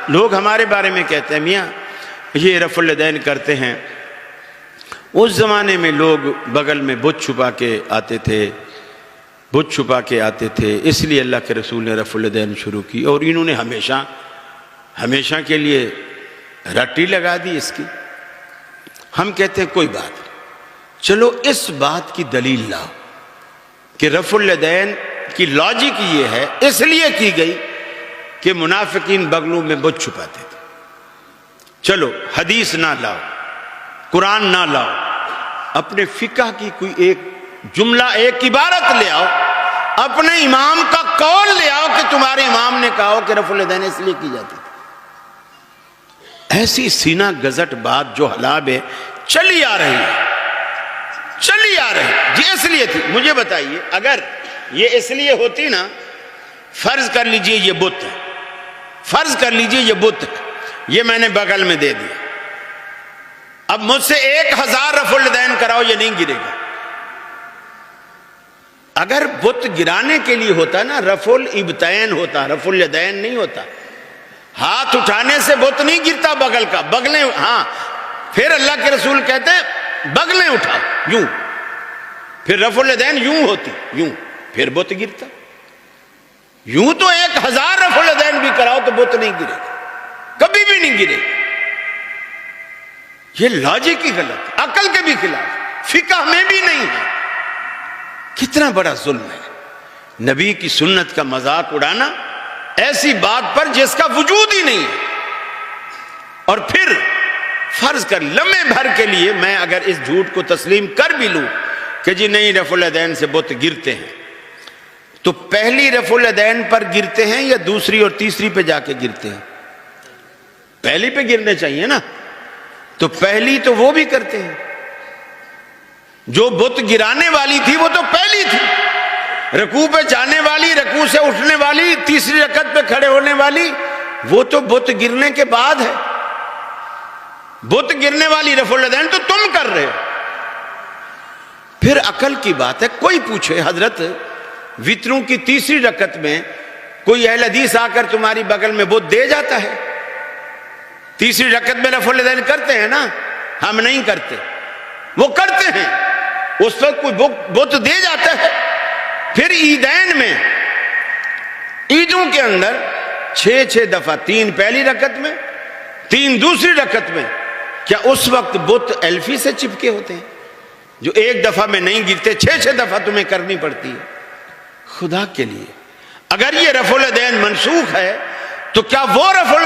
لوگ ہمارے بارے میں کہتے ہیں میاں یہ رفع الیدین کرتے ہیں. اس زمانے میں لوگ بغل میں بت چھپا کے آتے تھے، بت چھپا کے آتے تھے، اس لیے اللہ کے رسول نے رفع الیدین شروع کی، اور انہوں نے ہمیشہ کے لیے رٹی لگا دی اس کی. ہم کہتے ہیں کوئی بات نہیں، چلو اس بات کی دلیل لاؤ کہ رفع الیدین کی لاجک یہ ہے، اس لیے کی گئی کہ منافقین بغلوں میں بت چھپاتے تھے. چلو حدیث نہ لاؤ، قرآن نہ لاؤ، اپنے فقہ کی کوئی ایک جملہ، ایک عبارت لے آؤ، اپنے امام کا قول لے آؤ کہ تمہارے امام نے کہا کہ رفع الیدین اس لیے کی جاتی تھی. ایسی سینہ گزٹ بات جو حلاب ہے چلی آ رہی ہے، چلی آ رہی ہے. جی اس لیے تھی. مجھے بتائیے اگر یہ اس لیے ہوتی نا، فرض کر لیجئے یہ بت ہے، فرض کر لیجئے یہ بت ہے، یہ میں نے بغل میں دے دیا، اب مجھ سے 1000 رفع الیدین کراؤ، یہ نہیں گرے گا. اگر بت گرانے کے لیے ہوتا نا، رفع الابطین ہوتا، رفع الیدین نہیں ہوتا. ہاتھ اٹھانے سے بت نہیں گرتا بغل کا، بغلیں، ہاں پھر اللہ کے رسول کہتے ہیں بغلیں اٹھاؤ یوں، پھر رفع الیدین یوں ہوتی، یوں، پھر بت گرتا. یوں تو 1000 رفع الیدین بھی کراؤ تو بت نہیں گرے گا، کبھی بھی نہیں گرے گا. یہ لاجک ہی غلط، عقل کے بھی خلاف، فقہ میں بھی نہیں ہے. کتنا بڑا ظلم ہے نبی کی سنت کا مذاق اڑانا ایسی بات پر جس کا وجود ہی نہیں ہے. اور پھر فرض کر لمحے بھر کے لیے میں اگر اس جھوٹ کو تسلیم کر بھی لوں کہ جی نہیں رفع الیدین سے بت گرتے ہیں، تو پہلی رفع الیدین پر گرتے ہیں یا دوسری اور تیسری پہ جا کے گرتے ہیں؟ پہلی پہ گرنے چاہیے نا. تو پہلی تو وہ بھی کرتے ہیں، جو بت گرانے والی تھی وہ تو پہلی تھی، رکوع پہ جانے والی، رکوع سے اٹھنے والی، تیسری رکعت پہ کھڑے ہونے والی، وہ تو بت گرنے کے بعد ہے. بت گرنے والی رفع الیدین تو تم کر رہے ہو. پھر عقل کی بات ہے، کوئی پوچھے حضرت وتروں کی تیسری رکعت میں کوئی اہل حدیث آ کر تمہاری بغل میں بت دے جاتا ہے؟ تیسری رکعت میں رفع الیدین کرتے ہیں نا، ہم نہیں کرتے، وہ کرتے ہیں. اس وقت کوئی بت دے جاتا ہے. پھر عیدین میں، عیدوں کے اندر 6 دفعہ، 3 پہلی رکعت میں، 3 دوسری رکعت میں، کیا اس وقت بت ایلفی سے چپکے ہوتے ہیں جو ایک دفعہ میں نہیں گرتے، 6 دفعہ تمہیں کرنی پڑتی ہے؟ خدا کے لیے اگر یہ رفع الیدین منسوخ ہے تو کیا وہ رفع